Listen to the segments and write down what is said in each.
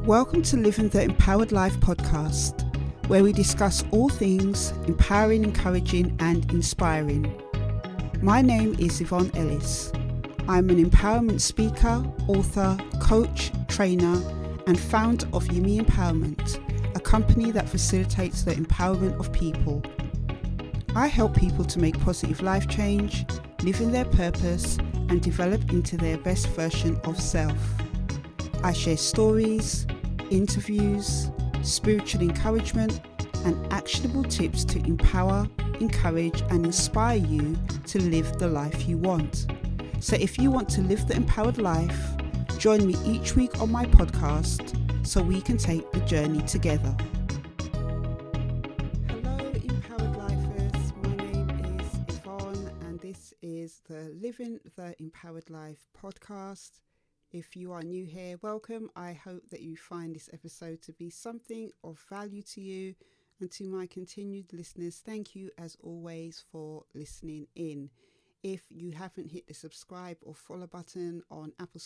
Welcome to Living the Empowered Life podcast, where we discuss all things empowering, encouraging and inspiring. My name is Yvonne Ellis. I'm an empowerment speaker, author, coach, trainer and founder of YEME Empowerment, a company that facilitates the empowerment of people. I help people to make positive life change, live in their purpose and develop into their best version of self. I share stories, interviews, spiritual encouragement and actionable tips to empower, encourage and inspire you to live the life you want. So if you want to live the empowered life, join me each week on my podcast so we can take the journey together. Hello Empowered Lifers, my name is Yvonne and this is the Living the Empowered Life podcast. If you are new here, welcome. I hope that you find this episode to be something of value to you, and to my continued listeners, thank you as always for listening in. If you haven't hit the subscribe or follow button on Apple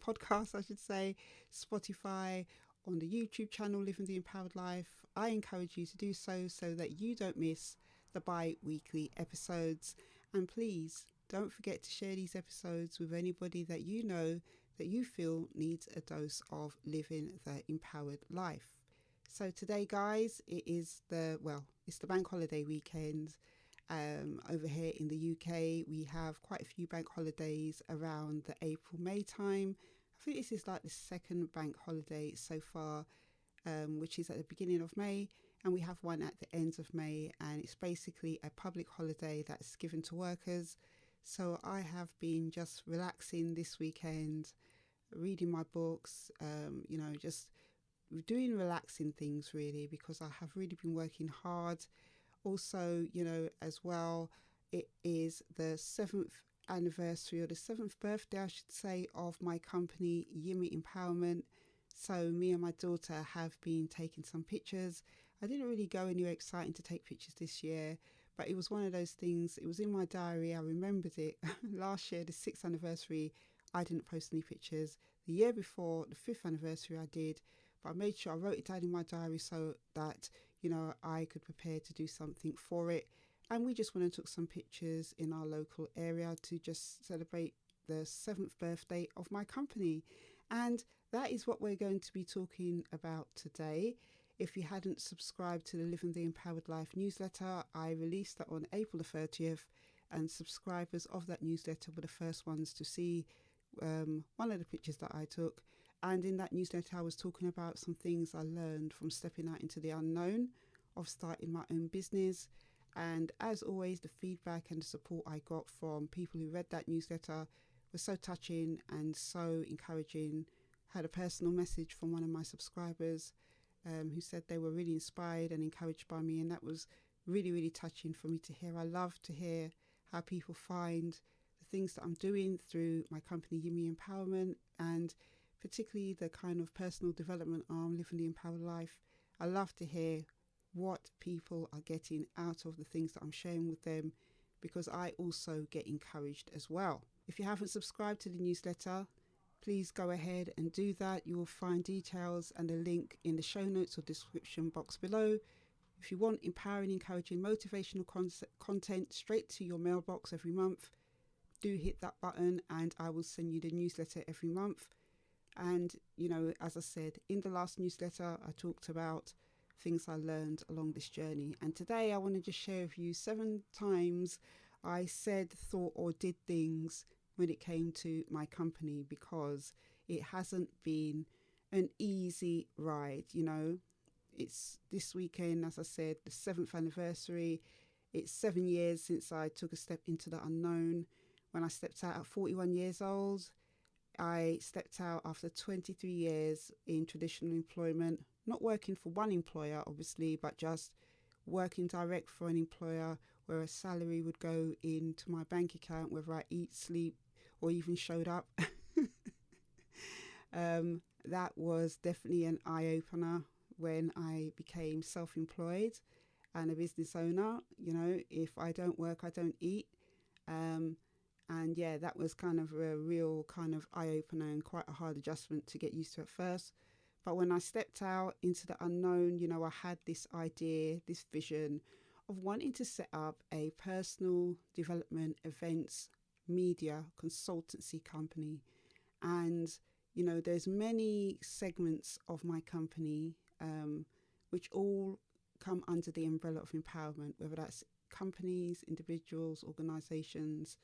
Podcasts, I should say, Spotify, on the YouTube channel Living the Empowered Life, I encourage you to do so that you don't miss the bi-weekly episodes. And please don't forget to share these episodes with anybody that you know that you feel needs a dose of living the empowered life. So today, guys, it's the bank holiday weekend. Over here in the UK, we have quite a few bank holidays around the April-May time. I think this is like the second bank holiday so far, which is at the beginning of May. And we have one at the end of May. And it's basically a public holiday that's given to workers. So I have been just relaxing this weekend, reading my books, just doing relaxing things really, because I have really been working hard. Also, as well, it is the 7th anniversary or the 7th birthday, I should say, of my company, YEME Empowerment. So me and my daughter have been taking some pictures. I didn't really go anywhere exciting to take pictures this year, but it was one of those things. It was in my diary. I remembered it. Last year, the 6th anniversary, I didn't post any pictures. The year before, the 5th anniversary, I did. But I made sure I wrote it down in my diary so that, I could prepare to do something for it. And we just went and took some pictures in our local area to just celebrate the 7th birthday of my company. And that is what we're going to be talking about today. If you hadn't subscribed to the Living the Empowered Life newsletter, I released that on April the 30th, and subscribers of that newsletter were the first ones to see one of the pictures that I took. And in that newsletter, I was talking about some things I learned from stepping out into the unknown of starting my own business. And as always, the feedback and the support I got from people who read that newsletter was so touching and so encouraging. I had a personal message from one of my subscribers who said they were really inspired and encouraged by me, and that was really, really touching for me to hear. I love to hear how people find the things that I'm doing through my company YEME Empowerment, and particularly the kind of personal development arm, Living the Empowered Life. I love to hear what people are getting out of the things that I'm sharing with them, because I also get encouraged as well. If you haven't subscribed to the newsletter, please go ahead and do that. You will find details and a link in the show notes or description box below. If you want empowering, encouraging, motivational content straight to your mailbox every month, do hit that button and I will send you the newsletter every month. And, as I said, in the last newsletter, I talked about things I learned along this journey. And today I want to just share with you 7 times I said, thought or did things when it came to my company, because it hasn't been an easy ride. It's this weekend, as I said, the 7th anniversary. It's 7 years since I took a step into the unknown. When I stepped out at 41 years old, I stepped out after 23 years in traditional employment, not working for one employer, obviously, but just working direct for an employer where a salary would go into my bank account, whether I eat, sleep, or even showed up. That was definitely an eye-opener when I became self-employed and a business owner. If I don't work, I don't eat. And yeah, that was kind of a real kind of eye opener and quite a hard adjustment to get used to at first. But when I stepped out into the unknown, I had this idea, this vision of wanting to set up a personal development events media consultancy company. And, there's many segments of my company, which all come under the umbrella of empowerment, whether that's companies, individuals, organizations.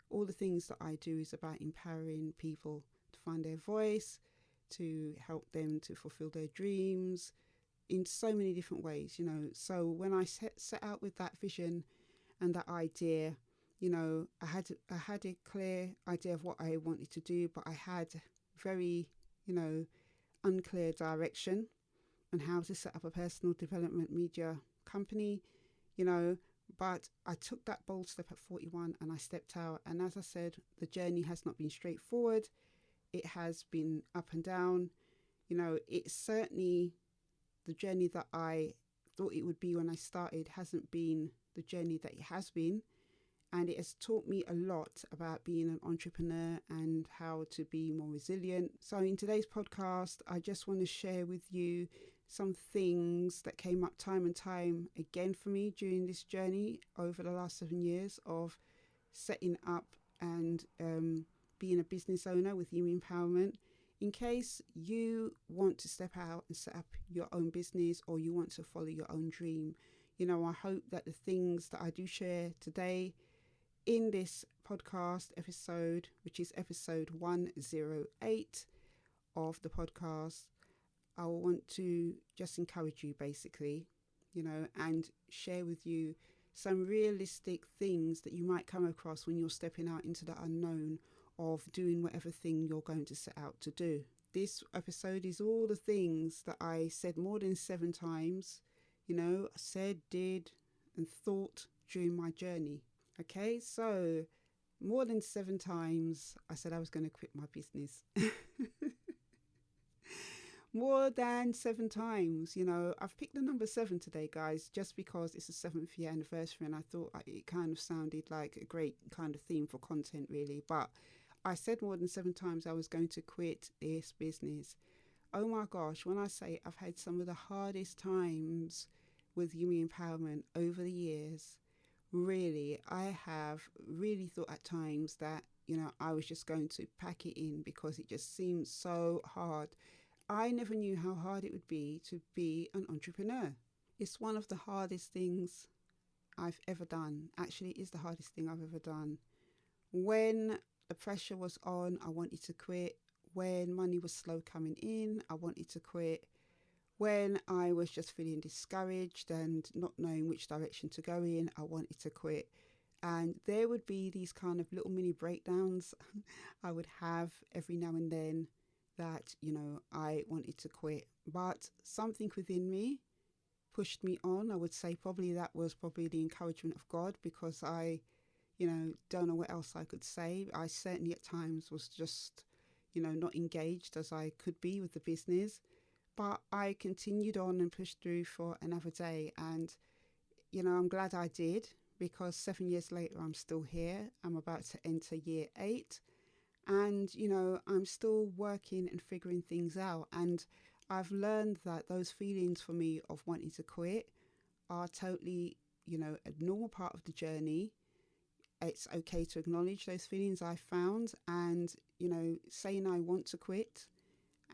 All the things that I do is about empowering people to find their voice, to help them to fulfill their dreams in so many different ways. So when I set out with that vision and that idea, I had a clear idea of what I wanted to do, but I had very, unclear direction on how to set up a personal development media company, you know, but I took that bold step at 41 and I stepped out. And as I said, the journey has not been straightforward. It has been up and down. It's certainly the journey that I thought it would be when I started hasn't been the journey that it has been. And it has taught me a lot about being an entrepreneur and how to be more resilient. So in today's podcast, I just want to share with you some things that came up time and time again for me during this journey over the last 7 years of setting up and being a business owner with YEME Empowerment. In case you want to step out and set up your own business or you want to follow your own dream, I hope that the things that I do share today in this podcast episode, which is episode 108 of the podcast, I want to just encourage you basically, and share with you some realistic things that you might come across when you're stepping out into the unknown of doing whatever thing you're going to set out to do. This episode is all the things that I said more than 7 times, said, did, and thought during my journey. Okay, so more than 7 times I said I was going to quit my business. More than 7 times, I've picked the number 7 today, guys, just because it's the 7th year anniversary and I thought it kind of sounded like a great kind of theme for content, really. But I said more than 7 times I was going to quit this business. Oh my gosh, when I say I've had some of the hardest times with YEME Empowerment over the years, really, I have really thought at times that, I was just going to pack it in because it just seemed so hard. I never knew how hard it would be to be an entrepreneur. It's one of the hardest things I've ever done. Actually, it is the hardest thing I've ever done. When the pressure was on, I wanted to quit. When money was slow coming in, I wanted to quit. When I was just feeling discouraged and not knowing which direction to go in, I wanted to quit. And there would be these kind of little mini breakdowns I would have every now and then that, I wanted to quit. But something within me pushed me on. I would say that was probably the encouragement of God, because I, don't know what else I could say. I certainly at times was just, not engaged as I could be with the business. But I continued on and pushed through for another day. And, I'm glad I did, because 7 years later, I'm still here. I'm about to enter year 8. And, I'm still working and figuring things out. And I've learned that those feelings for me of wanting to quit are totally, a normal part of the journey. It's okay to acknowledge those feelings I found. And, saying I want to quit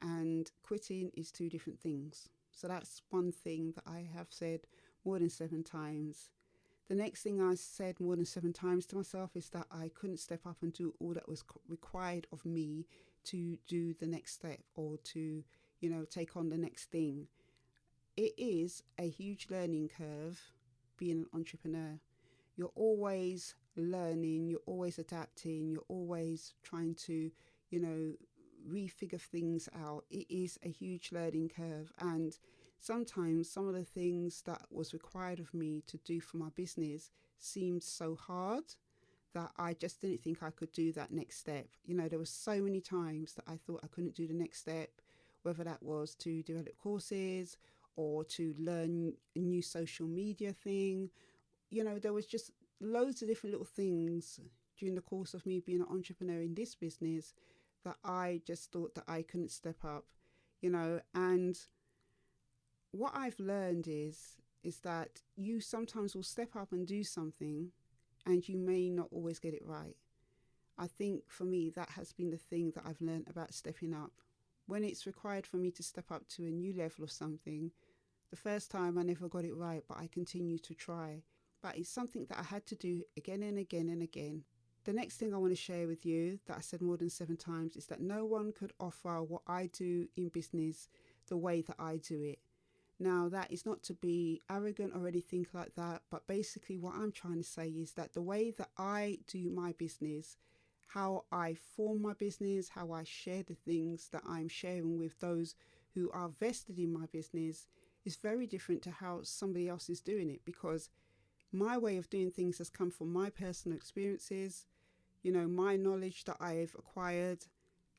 and quitting is 2 different things. So that's one thing that I have said more than 7 times. The next thing I said more than 7 times to myself is that I couldn't step up and do all that was required of me to do the next step or to, take on the next thing. It is a huge learning curve being an entrepreneur. You're always learning, you're always adapting, you're always trying to, refigure things out. It is a huge learning curve, and sometimes some of the things that was required of me to do for my business seemed so hard that I just didn't think I could do that next step. There were so many times that I thought I couldn't do the next step, whether that was to develop courses or to learn a new social media thing. There was just loads of different little things during the course of me being an entrepreneur in this business that I just thought that I couldn't step up, and what I've learned is that you sometimes will step up and do something and you may not always get it right. I think for me, that has been the thing that I've learned about stepping up. When it's required for me to step up to a new level of something, the first time I never got it right, but I continue to try. But it's something that I had to do again and again and again. The next thing I want to share with you that I said more than 7 times is that no one could offer what I do in business the way that I do it. Now, that is not to be arrogant or anything like that, but basically what I'm trying to say is that the way that I do my business, how I form my business, how I share the things that I'm sharing with those who are vested in my business is very different to how somebody else is doing it, because my way of doing things has come from my personal experiences, my knowledge that I've acquired,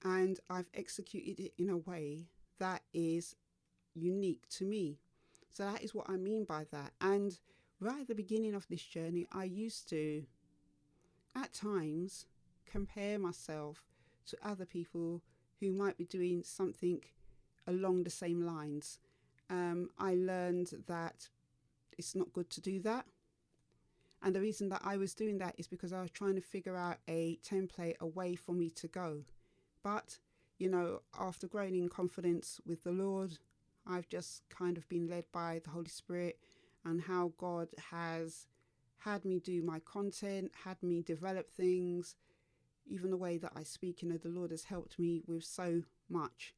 and I've executed it in a way that is unique to me. So that is what I mean by that. And right at the beginning of this journey, I used to, at times, compare myself to other people who might be doing something along the same lines. I learned that it's not good to do that. And the reason that I was doing that is because I was trying to figure out a template, a way for me to go. But, after growing in confidence with the Lord, I've just kind of been led by the Holy Spirit and how God has had me do my content, had me develop things, even the way that I speak, the Lord has helped me with so much.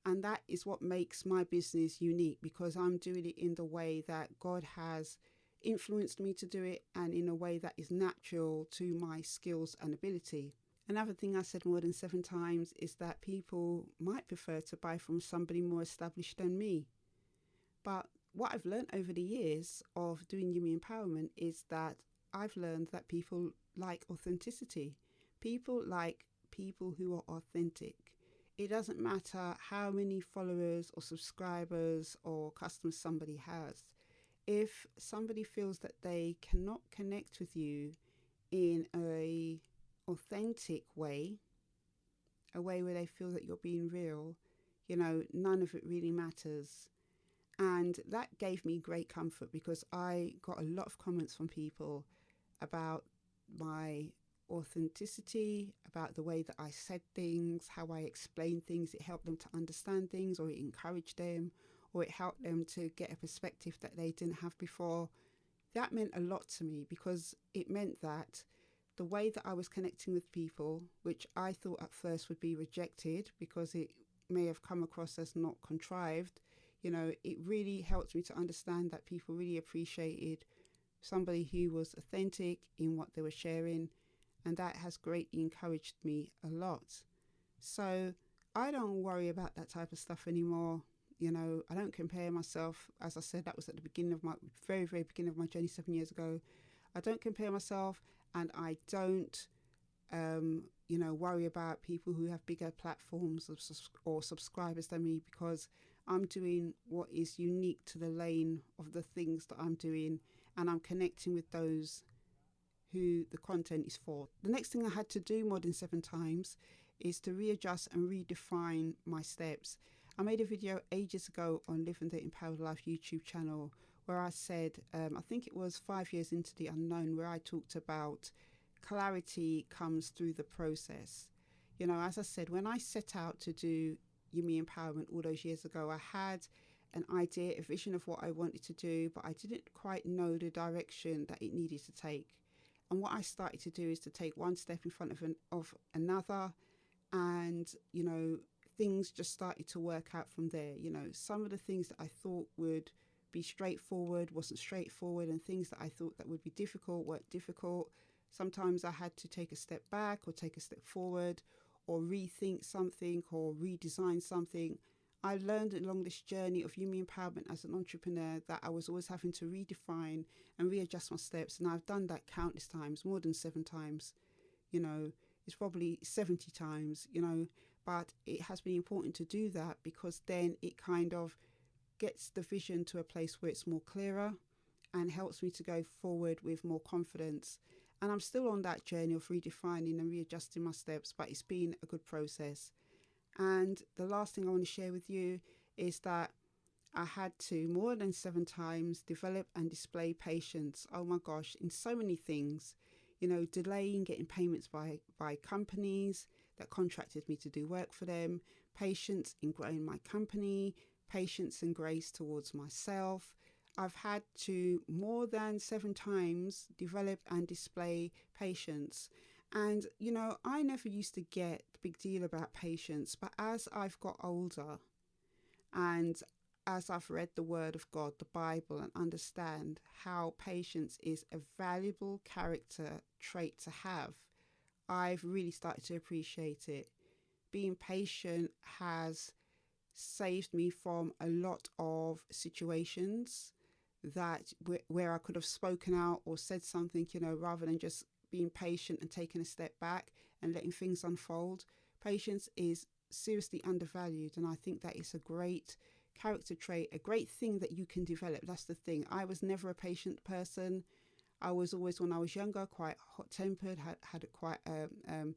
And that is what makes my business unique, because I'm doing it in the way that God has influenced me to do it and in a way that is natural to my skills and ability. Another thing I said more than 7 times is that people might prefer to buy from somebody more established than me. But what I've learned over the years of doing YEME Empowerment is that I've learned that people like authenticity. People like people who are authentic. It doesn't matter how many followers or subscribers or customers somebody has. If somebody feels that they cannot connect with you in a authentic way, a way where they feel that you're being real, none of it really matters. And that gave me great comfort, because I got a lot of comments from people about my authenticity, about the way that I said things, how I explained things. It helped them to understand things, or it encouraged them, or it helped them to get a perspective that they didn't have before. That meant a lot to me, because it meant that the way that I was connecting with people, which I thought at first would be rejected because it may have come across as not contrived, it really helped me to understand that people really appreciated somebody who was authentic in what they were sharing, and that has greatly encouraged me a lot. So I don't worry about that type of stuff anymore. I don't compare myself. As I said, that was at the beginning of my very, very beginning of my journey 7 years ago. I don't compare myself, and I don't, worry about people who have bigger platforms or subscribers than me, because I'm doing what is unique to the lane of the things that I'm doing, and I'm connecting with those who the content is for. The next thing I had to do more than 7 times is to readjust and redefine my steps. I made a video ages ago on Living the Empowered Life YouTube channel where I said, I think it was 5 years into the unknown, where I talked about clarity comes through the process. As I said, when I set out to do YEME Empowerment all those years ago, I had an idea, a vision of what I wanted to do, but I didn't quite know the direction that it needed to take. And what I started to do is to take one step in front of another, and, things just started to work out from there. Some of the things that I thought would be straightforward wasn't straightforward, and things that I thought that would be difficult weren't difficult. Sometimes I had to take a step back or take a step forward, or rethink something or redesign something. I learned along this journey of YEME Empowerment as an entrepreneur that I was always having to redefine and readjust my steps, and I've done that countless times, more than 7 times. It's probably 70 times, but it has been important to do that, because then it kind of gets the vision to a place where it's more clearer and helps me to go forward with more confidence. And I'm still on that journey of redefining and readjusting my steps, but it's been a good process. And the last thing I want to share with you is that I had to more than 7 times develop and display patience. Oh my gosh, in so many things, delaying getting payments by companies that contracted me to do work for them, patience in growing my company, patience and grace towards myself. I've had to more than 7 times develop and display patience. And, I never used to get the big deal about patience, but as I've got older and as I've read the Word of God, the Bible, and understand how patience is a valuable character trait to have, I've really started to appreciate it. Being patient has saved me from a lot of situations that where I could have spoken out or said something, rather than just being patient and taking a step back and letting things unfold. Patience is seriously undervalued, and I think that is a great character trait, a great thing that you can develop. That's the thing. I was never a patient person. I was always, when I was younger, quite hot-tempered, had quite an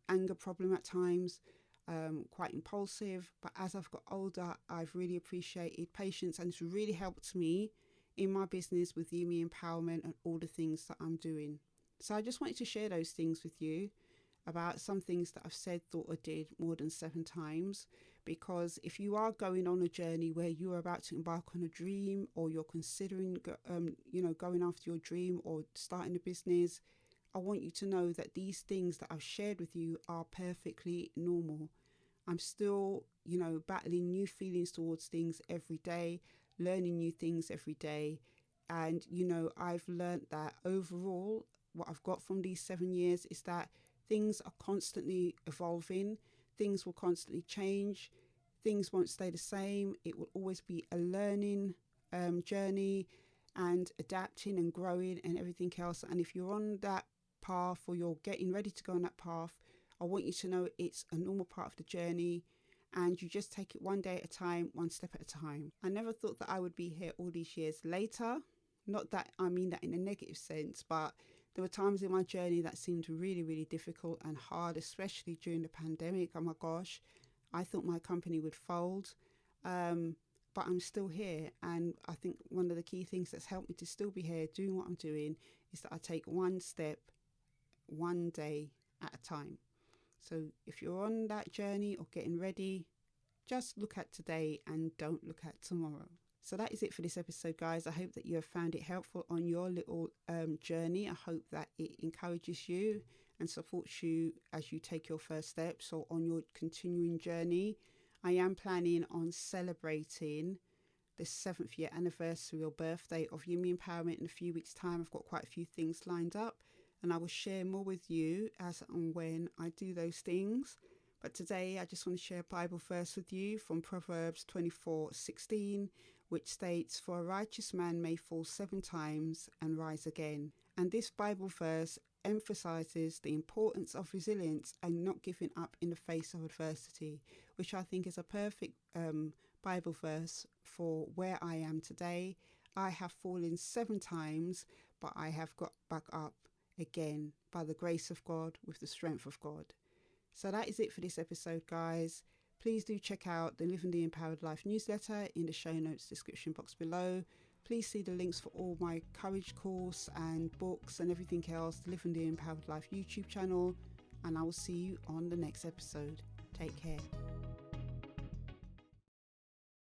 anger problem at times, quite impulsive. But as I've got older, I've really appreciated patience, and it's really helped me in my business with YEME Empowerment and all the things that I'm doing. So I just wanted to share those things with you about some things that I've said, thought, or did more than 7 times. Because if you are going on a journey where you are about to embark on a dream, or you're considering, going after your dream or starting a business, I want you to know that these things that I've shared with you are perfectly normal. I'm still, battling new feelings towards things every day, learning new things every day. And, I've learned that overall, what I've got from these 7 years is that things are constantly evolving. Things will constantly change. Things won't stay the same. It will always be a learning journey and adapting and growing and everything else. And if you're on that path, or you're getting ready to go on that path, I want you to know it's a normal part of the journey, and you just take it one day at a time, one step at a time. I never thought that I would be here all these years later. Not that I mean that in a negative sense, but there were times in my journey that seemed really, really difficult and hard, especially during the pandemic. Oh my gosh, I thought my company would fold, but I'm still here. And I think one of the key things that's helped me to still be here doing what I'm doing is that I take one step, one day at a time. So if you're on that journey or getting ready, just look at today and don't look at tomorrow. So that is it for this episode, guys. I hope that you have found it helpful on your little journey. I hope that it encourages you and supports you as you take your first steps or on your continuing journey. I am planning on celebrating the 7th year anniversary or birthday of YEME Empowerment in a few weeks' time. I've got quite a few things lined up, and I will share more with you as and when I do those things. But today I just want to share a Bible verse with you from Proverbs 24:16, which states, "For a righteous man may fall 7 times and rise again." And this Bible verse emphasizes the importance of resilience and not giving up in the face of adversity, which I think is a perfect Bible verse for where I am today. I have fallen 7 times, but I have got back up again by the grace of God, with the strength of God. So that is it for this episode, guys. Please do check out the Living the Empowered Life newsletter in the show notes description box below. Please see the links for all my courage course and books and everything else, the Living the Empowered Life YouTube channel. And I will see you on the next episode. Take care.